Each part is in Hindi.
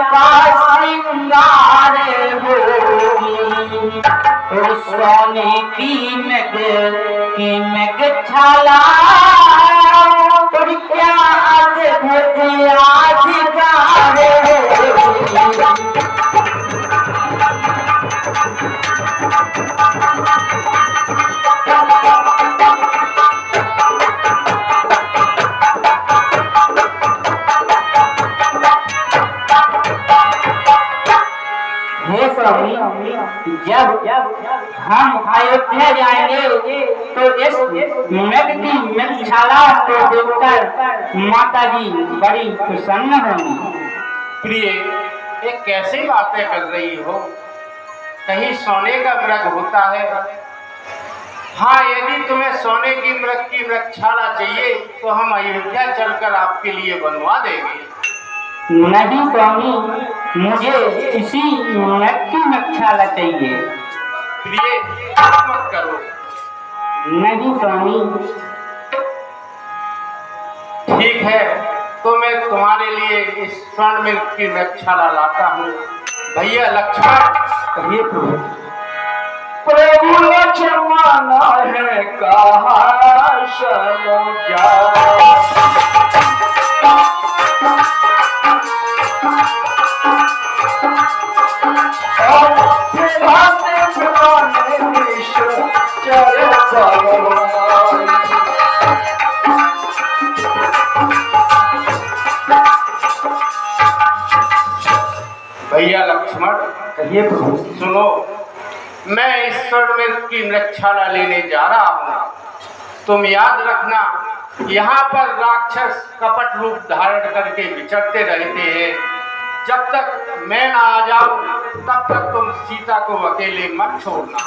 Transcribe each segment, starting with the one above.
का श्रृंगार होगी, सोने की नग छाला, और क्या अद्भुत यादगार होगी। जब हम अयोध्या जाएंगे तो इस नग की नगशाला को देखकर माता जी बड़ी प्रसन्न होंगी। प्रिय, ये कैसी बातें कर रही हो? कहीं सोने का मृग होता है? हाँ, यदि तुम्हें सोने की मृग की मृगशाला चाहिए तो हम अयोध्या चलकर आपके लिए बनवा देंगे। नहीं स्वामी, मुझे इसी मृग की मृगशाला चाहिए। प्रिय, मत करो। नहीं स्वामी। ठीक है, तो मैं तुम्हारे लिए इस स्वर्ण मृग की मृगशाला लाता हूँ। भैया लक्ष्मण, कहिए प्रभु। प्रभु लक्ष्मण है कहा समुझा, भैया लक्ष्मण, कहिए प्रभु। सुनो, मैं इस स्वर्ण मृग की मृगशाला लेने जा रहा हूँ। तुम याद रखना, यहाँ पर राक्षस कपट रूप धारण करके विचरते रहते हैं। जब तक मैं ना आ जाऊं तब तक तुम सीता को अकेले मत छोड़ना।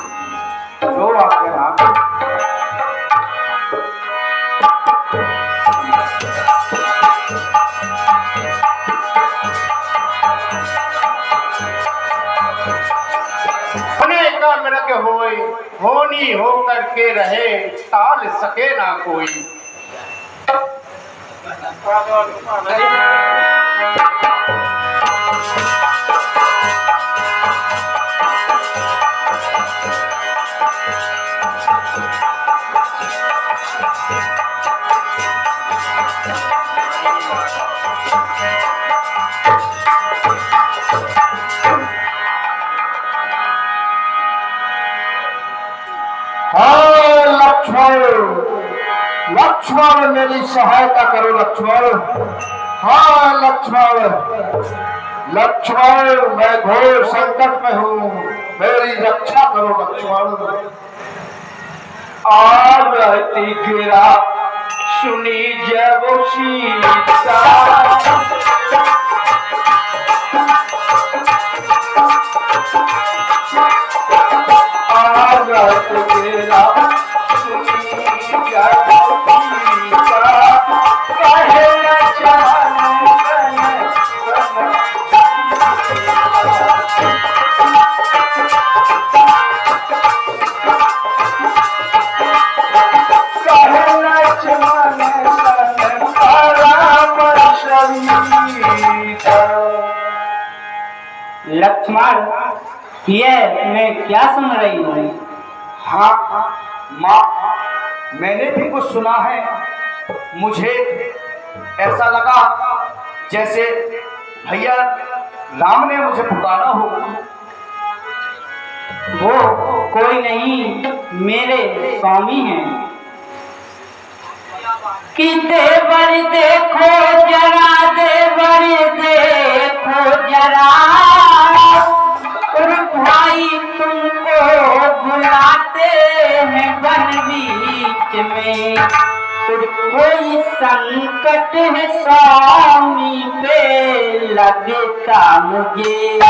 जो आप का मृग होए, होनी हो करके रहे, टाल सके ना कोई। लक्ष्मण मेरी सहायता करो लक्ष्मण। हाँ लक्ष्मण, लक्ष्मण मैं घोर संकट में हूँ, मेरी रक्षा करो लक्ष्मण। आरती गिरा सुनी जब सीता, आरती गिरा लक्ष्मण, ये मैं क्या सुन रही हूँ? हाँ माँ, मैंने भी कुछ सुना है। मुझे ऐसा लगा जैसे भैया राम ने मुझे पुकारा हो। वो कोई नहीं, मेरे स्वामी हैं। कि देवर देखो जरा, देवर देखो जरा, और भाई तुमको बुलाते हैं वन बीच में। और कोई संकट है स्वामी पे लगता मुझे।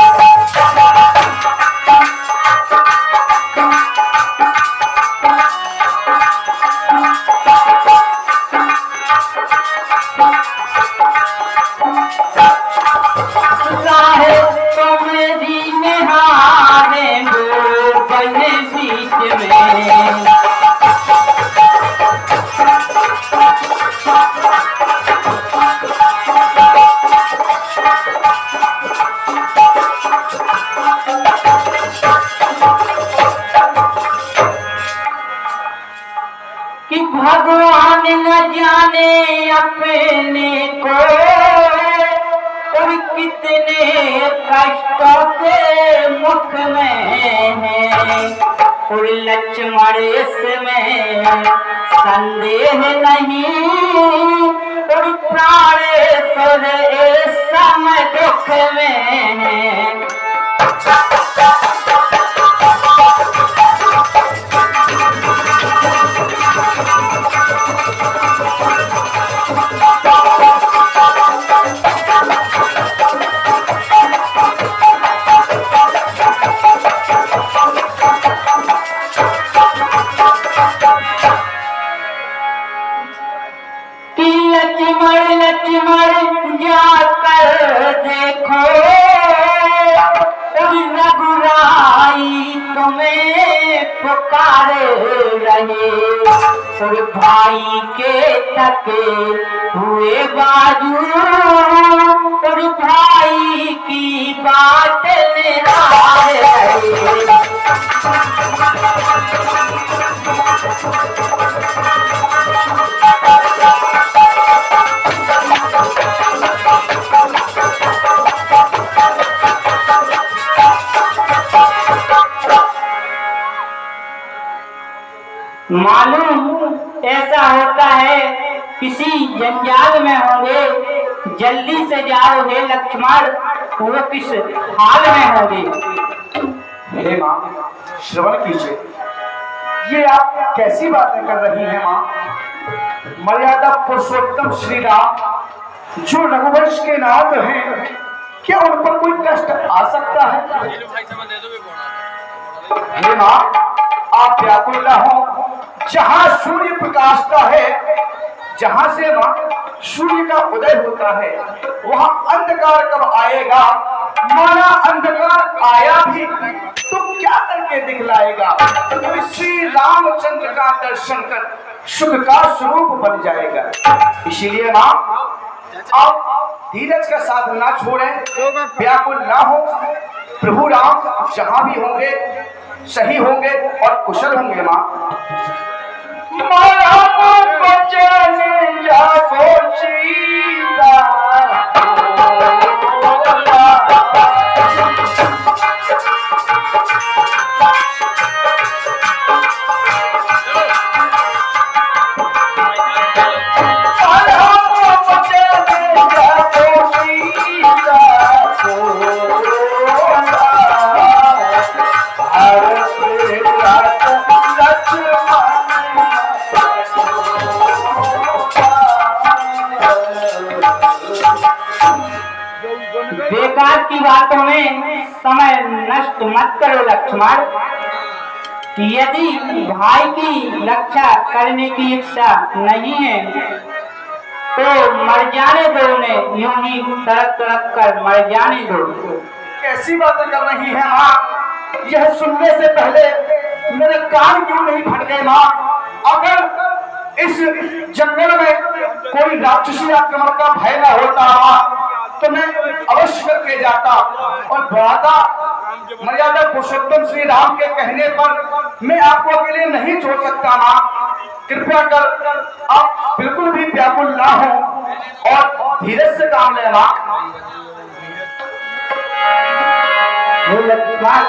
जाने अपने को और कितने कष्टों के मुख में है और लक्ष्मण इसमें संदेह नहीं और प्राणेश्वर इस समय दुख में है। लक्ष्मण जाकर देखो रघुराई तुम्हें पुकारे रहे और भाई के थके हुए बाजू और भाई की बात निभा रहे। मालूम ऐसा होता है किसी जंजाल में होंगे, जल्दी से जाओ हे लक्ष्मण, वो किस हाल में होंगे। हे माँ श्रवण कीजिए, ये आप कैसी बातें कर रही हैं माँ। मर्यादा पुरुषोत्तम श्री राम जो रघुवंश के नाथ हैं, क्या उन पर कोई कष्ट आ सकता है। हे माँ आप व्याकुल न हो, जहां सूर्य प्रकाशता है, जहां से मां सूर्य का उदय होता है, वहां अंधकार कब आएगा। माना अंधकार आया भी तो क्या करके दिखलाएगा। तो श्री रामचंद्र का दर्शन कर सुख का स्वरूप बन जाएगा। इसीलिए मां आप धीरज का साथ ना छोड़ें, व्याकुल ना हो। प्रभु राम जहां भी होंगे सही होंगे और कुशल होंगे मां। बचन जागो सीता बेकार की बातों में समय नष्ट मत करो लक्ष्मण। यदि भाई की रक्षा करने की इच्छा नहीं है तो मर जाने दो उन्हें, यूं ही तड़प तड़प कर मर जाने दो। कैसी बातें कर रही है माँ। यह सुनने से पहले मेरे कान क्यों नहीं फट गए माँ। अगर इस जंगल में कोई राक्षसी आक्रमण का भय न होता तो मैं अवश्य करके जाता और बढ़ाता। मर्यादा पुरुषोत्तम श्री राम के कहने पर मैं आपको अकेले नहीं छोड़ सकता माँ। कृपया कर आप बिल्कुल भी व्याकुल ना हो और धीरज से काम ले माँ। लक्ष्मण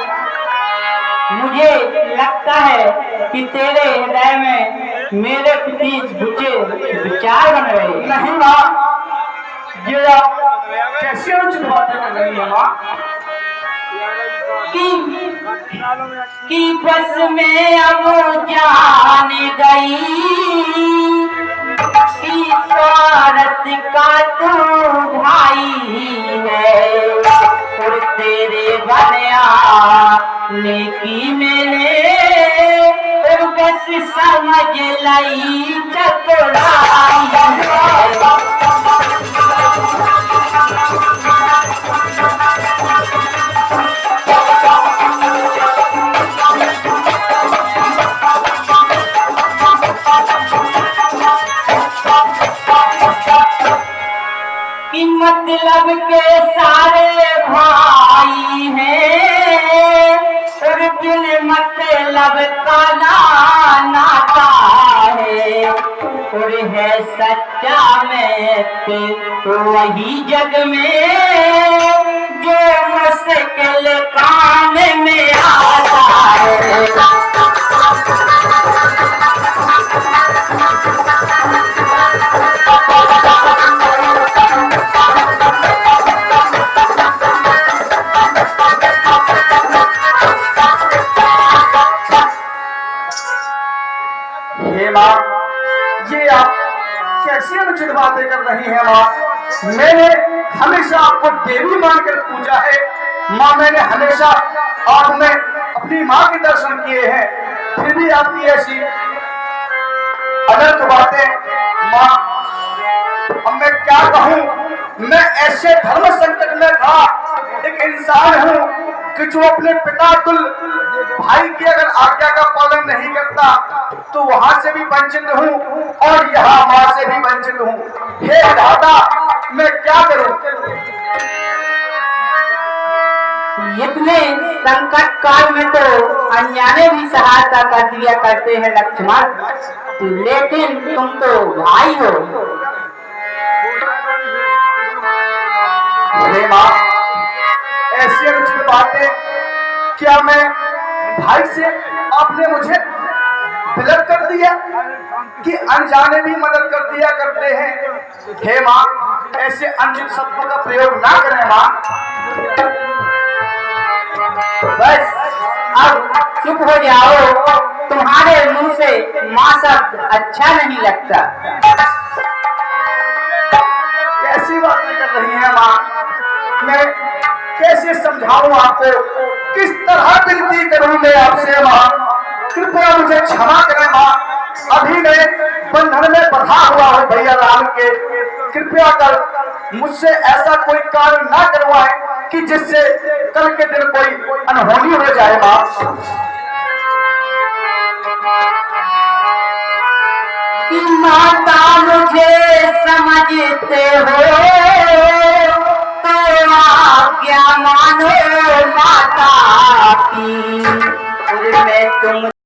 मुझे लगता है कि तेरे हृदय में मेरे प्रति झूठे विचार बन रहे। नहीं माँ, ये आप कैसे अनुचित बातें कर रही है माँ। कि बस में अब जान गई कि स्वार्थ का तू भाई है और तेरे बनया नेकी मेरे और बस समझ लाई चतुराई। मतलब के सारे भाई हैं और बिन मतलब का नाता है और है सच्चा मित्र वही जग में जो मुश्किल काम में आता है। हे माँ, ये आप कैसी अनुचित बातें कर रही हैं माँ। मैंने हमेशा आपको देवी मानकर पूजा है माँ। मैंने हमेशा आप में अपनी माँ के दर्शन किए हैं, फिर भी आपकी ऐसी अनर्थ बातें माँ। अब मैं क्या कहूँ, मैं ऐसे धर्म संकट में था, एक इंसान हूँ कि जो अपने पिता तुल भाई की अगर आज्ञा का पालन नहीं करता तो वहां से भी वंचित हूँ और यहाँ माँ से भी वंचित हूँ। हे दादा, मैं क्या करूँ। इतने संकट काल में तो अनजाने भी सहायता कर दिया करते हैं लक्ष्मण, लेकिन तुम तो भाई हो। हे माँ, ऐसी अनुचित बातें क्या मैं भाई से आपने मुझे विलग कर दिया कि अनजाने भी मदद कर दिया करते हैं। हे माँ, ऐसे अनुचित शब्दों का प्रयोग ना करें माँ। बस अब चुप हो जाओ, तुम्हारे मुंह से माँ शब्द अच्छा नहीं लगता। कैसी बातें कर रही हैं माँ, मैं कैसे समझाऊं आपको, किस तरह विनती करूं मैं आपसे माँ। कृपया मुझे क्षमा करें माँ, अभी मैं बंधन में बंधा हुआ हूँ भैया राम के। कृपया कर मुझसे ऐसा कोई कार्य ना करवाएं कि जिससे कल के दिन कोई अनहोनी हो जाए माँ। कि माता मुझे समझते हो तो आज्ञा मानो माता की, मैं तुम